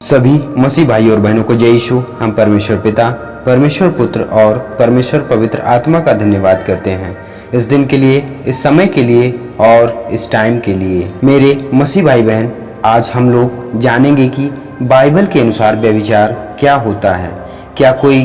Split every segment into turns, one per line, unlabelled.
सभी मसीह भाई और बहनों को जय यीशु। हम परमेश्वर पिता, परमेश्वर पुत्र और परमेश्वर पवित्र आत्मा का धन्यवाद करते हैं इस दिन के लिए, इस समय के लिए और इस टाइम के लिए। मेरे मसीह भाई बहन, आज हम लोग जानेंगे कि बाइबल के अनुसार व्यभिचार क्या होता है। क्या कोई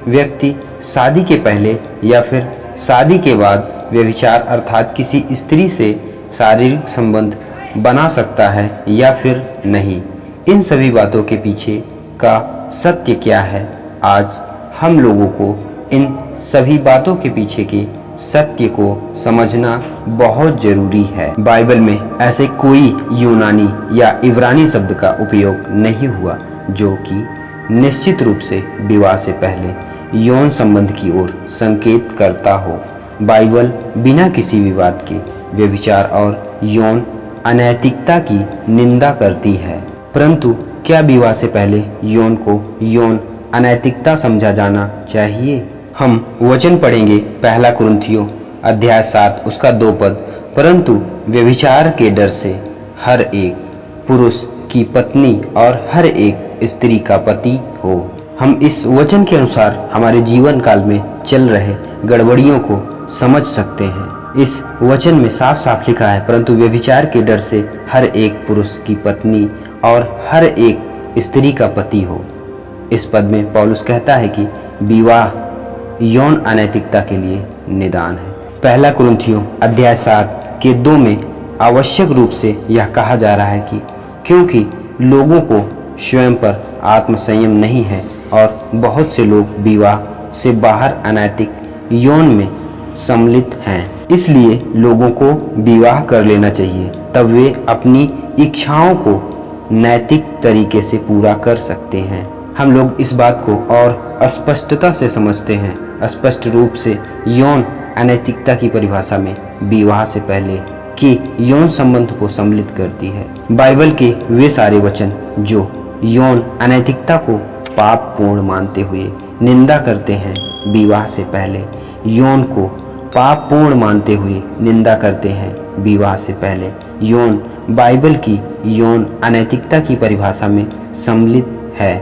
व्यक्ति शादी के पहले या फिर शादी के बाद व्यभिचार अर्थात किसी स्त्री से शारीरिक संबंध बना सकता है या फिर नहीं। इन सभी बातों के पीछे का सत्य क्या है, आज हम लोगों को इन सभी बातों के पीछे के सत्य को समझना बहुत जरूरी है। बाइबल में ऐसे कोई यूनानी या इब्रानी शब्द का उपयोग नहीं हुआ जो कि निश्चित रूप से विवाह से पहले यौन संबंध की ओर संकेत करता हो। बाइबल बिना किसी विवाद के व्यभिचार और यौन अनैतिकता की निंदा करती है, परंतु क्या विवाह से पहले यौन को यौन अनैतिकता समझा जाना चाहिए? हम वचन पढ़ेंगे पहला कुरिन्थियों अध्याय 7 उसका 2 पद। परंतु व्यभिचार के डर से हर एक पुरुष की पत्नी और हर एक स्त्री का पति हो। हम इस वचन के अनुसार हमारे जीवन काल में चल रहे गड़बड़ियों को समझ सकते हैं। इस वचन में साफ साफ लिखा है, परंतु व्यभिचार के डर से हर एक पुरुष की पत्नी और हर एक स्त्री का पति हो। इस पद में पौलुस कहता है कि विवाह यौन अनैतिकता के लिए निदान है। पहला कुरिन्थियों अध्याय 7 के 2 में आवश्यक रूप से यह कहा जा रहा है कि क्योंकि लोगों को स्वयं पर आत्मसंयम नहीं है और बहुत से लोग विवाह से बाहर अनैतिक यौन में सम्मिलित हैं, इसलिए लोगों को विवाह कर लेना चाहिए, तब वे अपनी इच्छाओं को नैतिक तरीके से पूरा कर सकते हैं। हम लोग इस बात को और स्पष्टता से समझते हैं। स्पष्ट रूप से यौन अनैतिकता की परिभाषा में विवाह से पहले के यौन संबंध को सम्मिलित करती है। बाइबल के वे सारे वचन जो यौन अनैतिकता को पाप पूर्ण मानते हुए निंदा करते हैं, विवाह से पहले यौन को पाप पूर्ण मानते हुए निंदा करते हैं, विवाह से पहले यौन बाइबल की यौन अनैतिकता की परिभाषा में सम्मिलित है।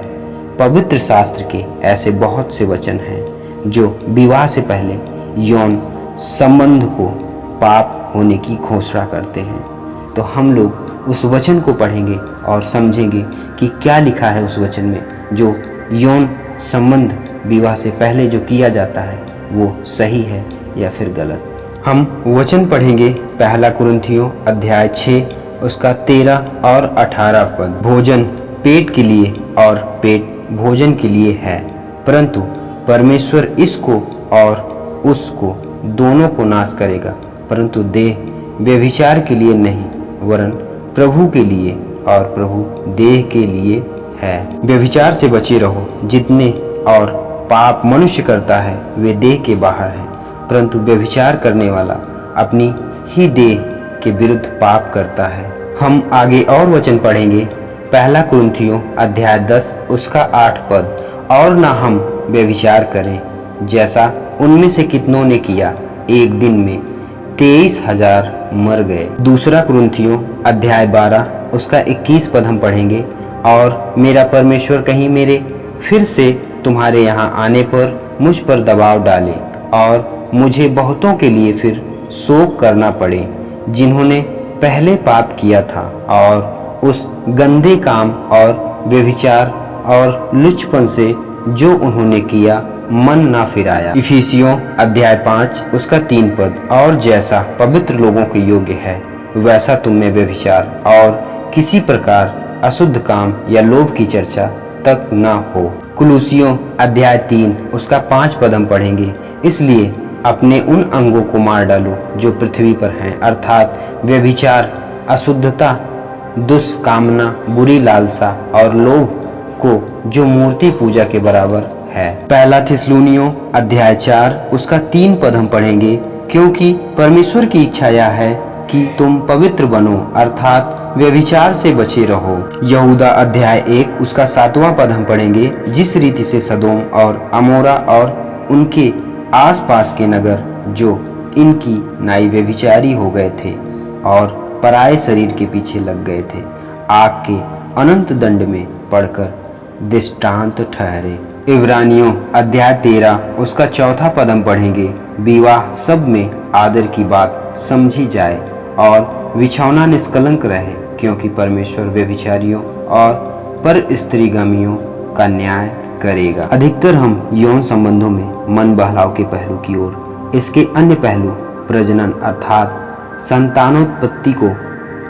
पवित्र शास्त्र के ऐसे बहुत से वचन हैं जो विवाह से पहले यौन संबंध को पाप होने की घोषणा करते हैं। तो हम लोग उस वचन को पढ़ेंगे और समझेंगे कि क्या लिखा है उस वचन में। जो यौन संबंध विवाह से पहले जो किया जाता है वो सही है या फिर गलत। हम वचन पढ़ेंगे पहला कुरिन्थियों अध्याय 6 उसका 13 और 18 पद। भोजन पेट के लिए और पेट भोजन के लिए है, परंतु परमेश्वर इसको और उसको दोनों को नाश करेगा, परंतु देह व्यभिचार के लिए नहीं वरन प्रभु के लिए और प्रभु देह के लिए है। व्यभिचार से बचे रहो। जितने और पाप मनुष्य करता है वे देह के बाहर है, परंतु व्यभिचार करने वाला अपनी ही देह के विरुद्ध पाप करता है। हम आगे और वचन पढ़ेंगे पहला कुरिन्थियों अध्याय 10 उसका 8 पद। और ना हम व्यभिचार करें जैसा उनमें से कितनों ने किया, एक दिन में 23,000 मर गए। दूसरा कुरिन्थियों अध्याय 12 उसका 21 पद हम पढ़ेंगे। और मेरा परमेश्वर कहीं मेरे फिर से तुम्हारे यहाँ आने पर मुझ पर दबाव डाले और मुझे बहुतों के लिए फिर शोक करना पड़े जिन्होंने पहले पाप किया था और उस गंदे काम और व्यभिचार और लुचपन से जो उन्होंने किया मन ना फिराया। इफिसियों अध्याय 5 उसका 3 पद। और जैसा पवित्र लोगों के योग्य है वैसा तुम में व्यभिचार और किसी प्रकार अशुद्ध काम या लोभ की चर्चा तक ना हो। कुलूसियों अध्याय 3 उसका 5 पद हम पढ़ेंगे। इसलिए अपने उन अंगों को मार डालो जो पृथ्वी पर हैं, अर्थात व्यभिचार, अशुद्धता, दुष्कामना, बुरी लालसा और लोभ को जो मूर्ति पूजा के बराबर है। पहला थिस्सलुनीयों अध्याय 4 उसका 3 पद हम पढ़ेंगे। क्योंकि परमेश्वर की इच्छा यह है कि तुम पवित्र बनो, अर्थात व्यभिचार से बचे रहो। यहूदा अध्याय 1 उसका 7वां पद हम पढ़ेंगे। जिस रीति से सदोम और अमोरा और उनके आसपास के नगर जो इनकी नाई व्यभिचारी हो गए थे और पराये शरीर के पीछे लग गए थे, आग के अनंत दंड में पढ़कर दृष्टांत ठहरे। इब्रानियों अध्याय 13 उसका 4 पद हम पढ़ेंगे। विवाह सब में आदर की बात समझी जाए और बिछौना निष्कलंक रहे, क्योंकि परमेश्वर व्यभिचारियों और पर स्त्रीगामियों का न्याय करेगा। अधिकतर हम यौन संबंधों में मन बहलाव के पहलू की ओर, इसके अन्य पहलू प्रजनन अर्थात संतानोत्पत्ति को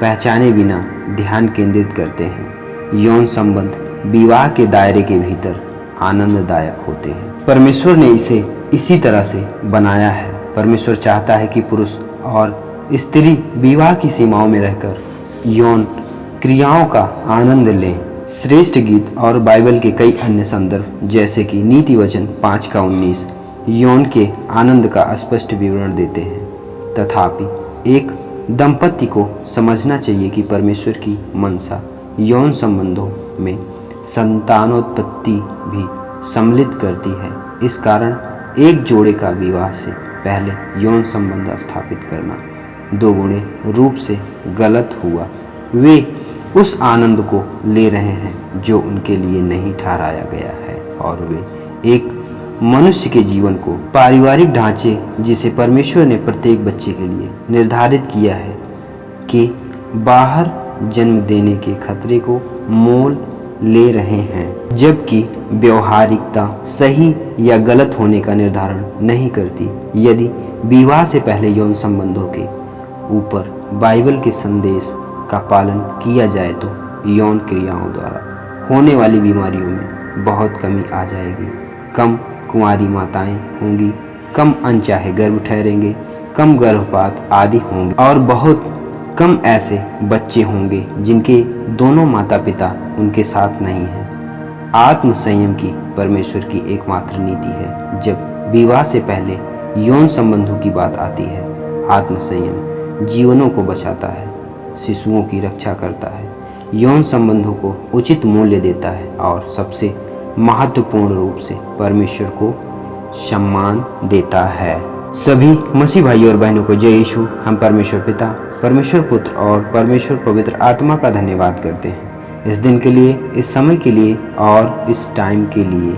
पहचाने बिना ध्यान केंद्रित करते हैं। यौन संबंध विवाह के दायरे के भीतर आनंददायक होते हैं। परमेश्वर ने इसे इसी तरह से बनाया है। परमेश्वर चाहता है कि पुरुष और स्त्री विवाह की सीमाओं में रहकर यौन क्रियाओं का आनंद लें। श्रेष्ठ गीत और बाइबल के कई अन्य संदर्भ जैसे कि नीति वचन 5:19 यौन के आनंद का स्पष्ट विवरण देते हैं। तथापि एक दंपति को समझना चाहिए कि परमेश्वर की मनसा यौन संबंधों में संतानोत्पत्ति भी सम्मिलित करती है। इस कारण एक जोड़े का विवाह से पहले यौन संबंध स्थापित करना दोगुने रूप से गलत हुआ। वे उस आनंद को ले रहे हैं जो उनके लिए नहीं ठहराया गया है, और वे एक मनुष्य के जीवन को पारिवारिक ढांचे जिसे परमेश्वर ने प्रत्येक बच्चे के लिए निर्धारित किया है कि बाहर जन्म देने के खतरे को मोल ले रहे हैं, जबकि व्यवहारिकता सही या गलत होने का निर्धारण नहीं करती। यदि विवाह से पहले यौन संबंधों के ऊपर बाइबल के संदेश का पालन किया जाए तो यौन क्रियाओं द्वारा होने वाली बीमारियों में बहुत कमी आ जाएगी। कम कुंवारी माताएं होंगी, कम अनचाहे गर्भ ठहरेंगे, कम गर्भपात आदि होंगे और बहुत कम ऐसे बच्चे होंगे जिनके दोनों माता पिता उनके साथ नहीं हैं। आत्म संयम की परमेश्वर की एकमात्र नीति है। जब विवाह से पहले यौन संबंधों की बात आती है, आत्म संयम जीवनों को बचाता है, शिशुओं की रक्षा करता है, यौन संबंधों को उचित मूल्य देता है और सबसे महत्वपूर्ण रूप से परमेश्वर को सम्मान देता है। सभी मसीह भाइयों और बहनों को जय यीशु। हम परमेश्वर पिता, परमेश्वर पुत्र और परमेश्वर पवित्र आत्मा का धन्यवाद करते हैं इस दिन के लिए, इस समय के लिए और इस टाइम के लिए।